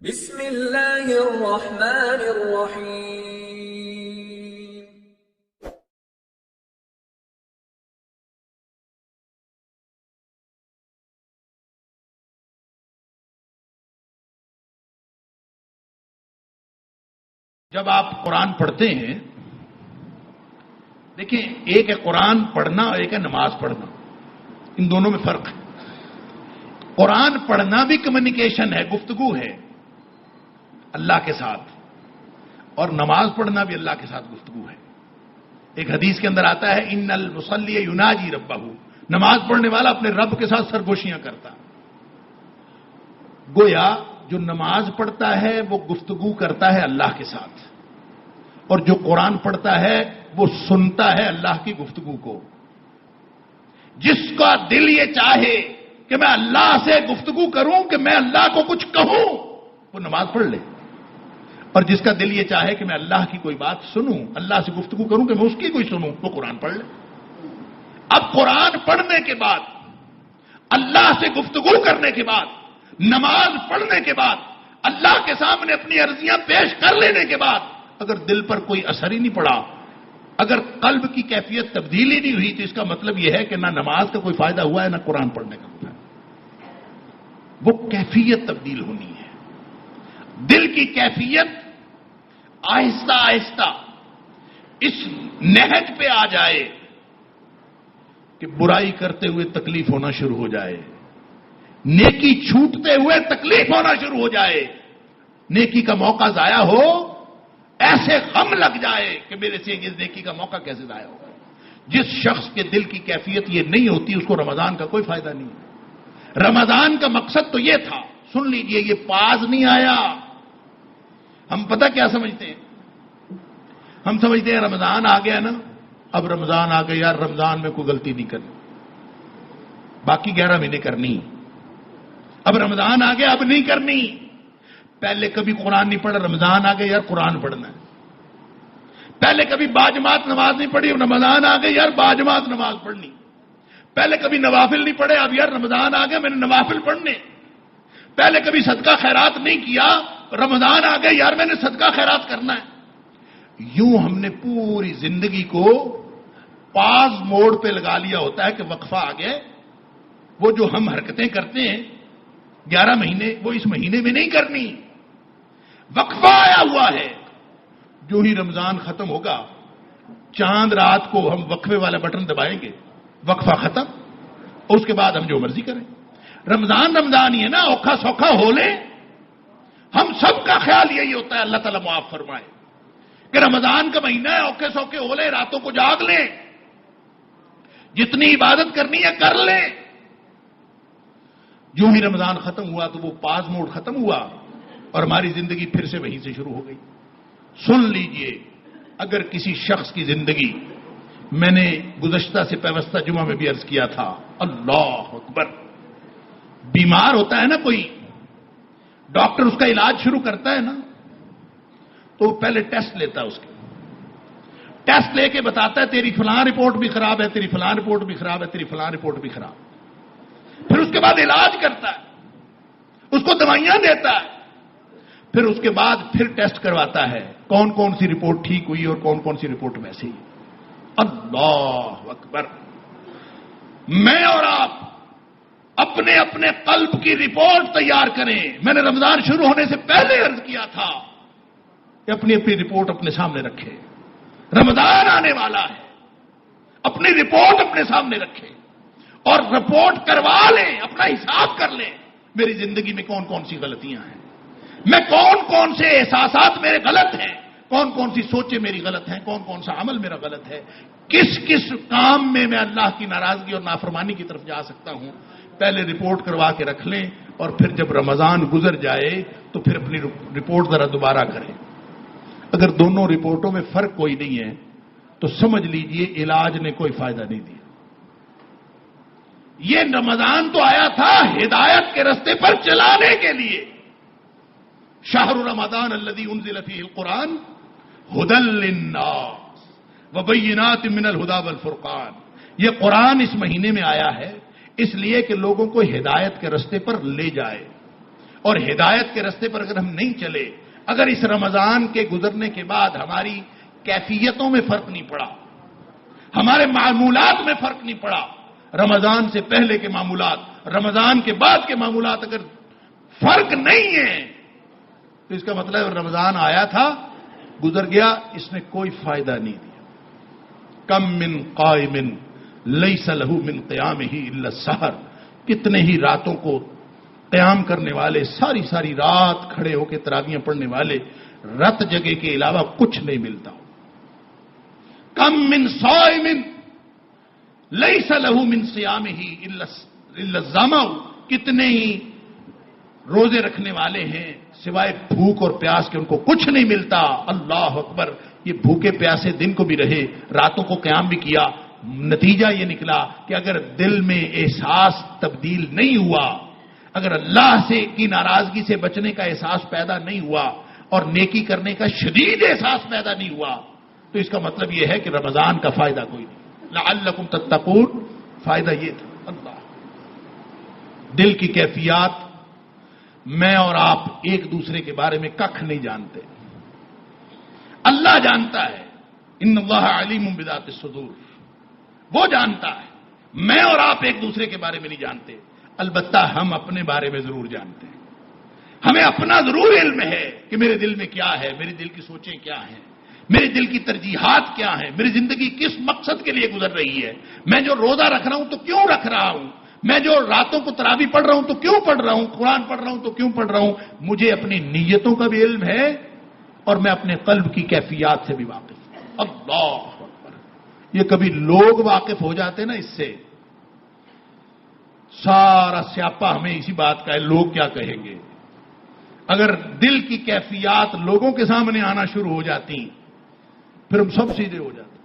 بسم اللہ الرحمن الرحیم۔ جب آپ قرآن پڑھتے ہیں، دیکھیں ایک ہے قرآن پڑھنا اور ایک ہے نماز پڑھنا، ان دونوں میں فرق ہے۔ قرآن پڑھنا بھی کمیونیکیشن ہے، گفتگو ہے اللہ کے ساتھ، اور نماز پڑھنا بھی اللہ کے ساتھ گفتگو ہے۔ ایک حدیث کے اندر آتا ہے ان المصلی یناجی ربہ، نماز پڑھنے والا اپنے رب کے ساتھ سرگوشیاں کرتا۔ گویا جو نماز پڑھتا ہے وہ گفتگو کرتا ہے اللہ کے ساتھ، اور جو قرآن پڑھتا ہے وہ سنتا ہے اللہ کی گفتگو کو۔ جس کا دل یہ چاہے کہ میں اللہ سے گفتگو کروں، کہ میں اللہ کو کچھ کہوں، وہ نماز پڑھ لے، اور جس کا دل یہ چاہے کہ میں اللہ کی کوئی بات سنوں، اللہ سے گفتگو کروں کہ میں اس کی کوئی سنوں، وہ قرآن پڑھ لے۔ اب قرآن پڑھنے کے بعد، اللہ سے گفتگو کرنے کے بعد، نماز پڑھنے کے بعد، اللہ کے سامنے اپنی عرضیاں پیش کر لینے کے بعد اگر دل پر کوئی اثر ہی نہیں پڑا، اگر قلب کی کیفیت تبدیلی نہیں ہوئی، تو اس کا مطلب یہ ہے کہ نہ نماز کا کوئی فائدہ ہوا ہے، نہ قرآن پڑھنے کا فائدہ۔ وہ کیفیت تبدیل ہونی ہے، دل کی کیفیت آہستہ آہستہ اس نہج پہ آ جائے کہ برائی کرتے ہوئے تکلیف ہونا شروع ہو جائے، نیکی چھوٹتے ہوئے تکلیف ہونا شروع ہو جائے، نیکی کا موقع ضائع ہو، ایسے غم لگ جائے کہ میرے سے یہ نیکی کا موقع کیسے ضائع ہوگا۔ جس شخص کے دل کی کیفیت یہ نہیں ہوتی، اس کو رمضان کا کوئی فائدہ نہیں۔ رمضان کا مقصد تو یہ تھا، سن لیجئے، یہ پاس نہیں آیا۔ ہم پتہ کیا سمجھتے ہیں؟ ہم سمجھتے ہیں رمضان آ گیا نا، اب رمضان آ گیا، یار رمضان میں کوئی غلطی نہیں کرنی، باقی 11 مہینے کرنی، اب رمضان آ گیا اب نہیں کرنی۔ پہلے کبھی قرآن نہیں پڑھا، رمضان آ گیا یار قرآن پڑھنا ہے۔ پہلے کبھی باجماعت نماز نہیں پڑھی، رمضان آ گیا یار باجماعت نماز پڑھنی۔ پہلے کبھی نوافل نہیں پڑھے، اب یار رمضان آ گیا میں نے نوافل پڑھنے۔ پہلے کبھی صدقہ خیرات نہیں کیا، رمضان آ گیا یار میں نے صدقہ خیرات کرنا ہے۔ یوں ہم نے پوری زندگی کو پاز موڑ پہ لگا لیا ہوتا ہے کہ وقفہ آ گیا، وہ جو ہم حرکتیں کرتے ہیں 11 مہینے، وہ اس مہینے میں نہیں کرنی، وقفہ آیا ہوا ہے۔ جو ہی رمضان ختم ہوگا، چاند رات کو ہم وقفے والا بٹن دبائیں گے، وقفہ ختم، اور اس کے بعد ہم جو مرضی کریں۔ رمضان رمضان ہی ہے نا، اوکھا سوکھا ہو لیں۔ ہم سب کا خیال یہی ہوتا ہے، اللہ تعالیٰ معاف فرمائے، کہ رمضان کا مہینہ ہے، اوکھے سوکھے ہو لیں، راتوں کو جاگ لیں، جتنی عبادت کرنی ہے کر لیں۔ جو ہی رمضان ختم ہوا تو وہ پاز موڈ ختم ہوا، اور ہماری زندگی پھر سے وہیں سے شروع ہو گئی۔ سن لیجئے، اگر کسی شخص کی زندگی، میں نے گزشتہ سے پیوستہ جمعہ میں بھی عرض کیا تھا، اللہ اکبر، بیمار ہوتا ہے نا کوئی، ڈاکٹر اس کا علاج شروع کرتا ہے نا، تو وہ پہلے ٹیسٹ لیتا ہے، اس کے ٹیسٹ لے کے بتاتا ہے تیری فلاں رپورٹ بھی خراب ہے، تیری فلاں رپورٹ بھی خراب ہے، تیری فلاں رپورٹ بھی خراب۔ پھر اس کے بعد علاج کرتا ہے، اس کو دوائیاں دیتا ہے، پھر اس کے بعد پھر ٹیسٹ کرواتا ہے کون کون سی رپورٹ ٹھیک ہوئی اور کون کون سی رپورٹ ویسے ہی۔ اللہ اکبر، میں اور آپ اپنے اپنے قلب کی رپورٹ تیار کریں۔ میں نے رمضان شروع ہونے سے پہلے عرض کیا تھا کہ اپنی اپنی رپورٹ اپنے سامنے رکھے، رمضان آنے والا ہے، اپنی رپورٹ اپنے سامنے رکھے اور رپورٹ کروا لیں، اپنا حساب کر لیں، میری زندگی میں کون کون سی غلطیاں ہیں، میں کون کون سے احساسات میرے غلط ہیں، کون کون سی سوچیں میری غلط ہیں، کون کون سا عمل میرا غلط ہے، کس کس کام میں اللہ کی ناراضگی اور نافرمانی کی طرف جا سکتا ہوں۔ پہلے رپورٹ کروا کے رکھ لیں، اور پھر جب رمضان گزر جائے تو پھر اپنی رپورٹ ذرا دوبارہ کریں۔ اگر دونوں رپورٹوں میں فرق کوئی نہیں ہے تو سمجھ لیجئے علاج نے کوئی فائدہ نہیں دیا۔ یہ رمضان تو آیا تھا ہدایت کے رستے پر چلانے کے لیے۔ شہر رمضان الذی انزل فیہ القرآن ھدی للناس وبینات من الھدی والفرقان، یہ قرآن اس مہینے میں آیا ہے اس لیے کہ لوگوں کو ہدایت کے رستے پر لے جائے، اور ہدایت کے راستے پر اگر ہم نہیں چلے، اگر اس رمضان کے گزرنے کے بعد ہماری کیفیتوں میں فرق نہیں پڑا، ہمارے معمولات میں فرق نہیں پڑا، رمضان سے پہلے کے معمولات، رمضان کے بعد کے معمولات اگر فرق نہیں ہے، تو اس کا مطلب رمضان آیا تھا، گزر گیا، اس نے کوئی فائدہ نہیں دیا۔ کم من قائم لیس لہ من قیامہ الا السحر، کتنے ہی راتوں کو قیام کرنے والے، ساری ساری رات کھڑے ہو کے تراویحیں پڑھنے والے، رت جگہ کے علاوہ کچھ نہیں ملتا۔ کم من صائم لیس لہ من صیامہ الا الظمأ، کتنے ہی روزے رکھنے والے ہیں سوائے بھوک اور پیاس کے ان کو کچھ نہیں ملتا۔ اللہ اکبر، یہ بھوکے پیاسے دن کو بھی رہے، راتوں کو قیام بھی کیا، نتیجہ یہ نکلا کہ اگر دل میں احساس تبدیل نہیں ہوا، اگر اللہ سے کی ناراضگی سے بچنے کا احساس پیدا نہیں ہوا اور نیکی کرنے کا شدید احساس پیدا نہیں ہوا، تو اس کا مطلب یہ ہے کہ رمضان کا فائدہ کوئی نہیں۔ لعلکم تتقون، فائدہ یہ تھا۔ اللہ، دل کی کیفیات میں اور آپ ایک دوسرے کے بارے میں ککھ نہیں جانتے، اللہ جانتا ہے۔ ان اللہ علیم بذات الصدور، وہ جانتا ہے، میں اور آپ ایک دوسرے کے بارے میں نہیں جانتے، البتہ ہم اپنے بارے میں ضرور جانتے ہیں۔ ہمیں اپنا ضرور علم ہے کہ میرے دل میں کیا ہے، میرے دل کی سوچیں کیا ہیں، میرے دل کی ترجیحات کیا ہیں، میری زندگی کس مقصد کے لیے گزر رہی ہے، میں جو روزہ رکھ رہا ہوں تو کیوں رکھ رہا ہوں، میں جو راتوں کو تراویح پڑھ رہا ہوں تو کیوں پڑھ رہا ہوں، قرآن پڑھ رہا ہوں تو کیوں پڑھ رہا ہوں۔ مجھے اپنی نیتوں کا بھی علم ہے اور میں اپنے قلب کی کیفیات سے بھی واقف ہوں۔ اللہ اکبر، یہ کبھی لوگ واقف ہو جاتے نا، اس سے سارا سیاپا ہمیں اسی بات کا ہے، لوگ کیا کہیں گے۔ اگر دل کی کیفیات لوگوں کے سامنے آنا شروع ہو جاتی، پھر ہم سب سیدھے ہو جاتے۔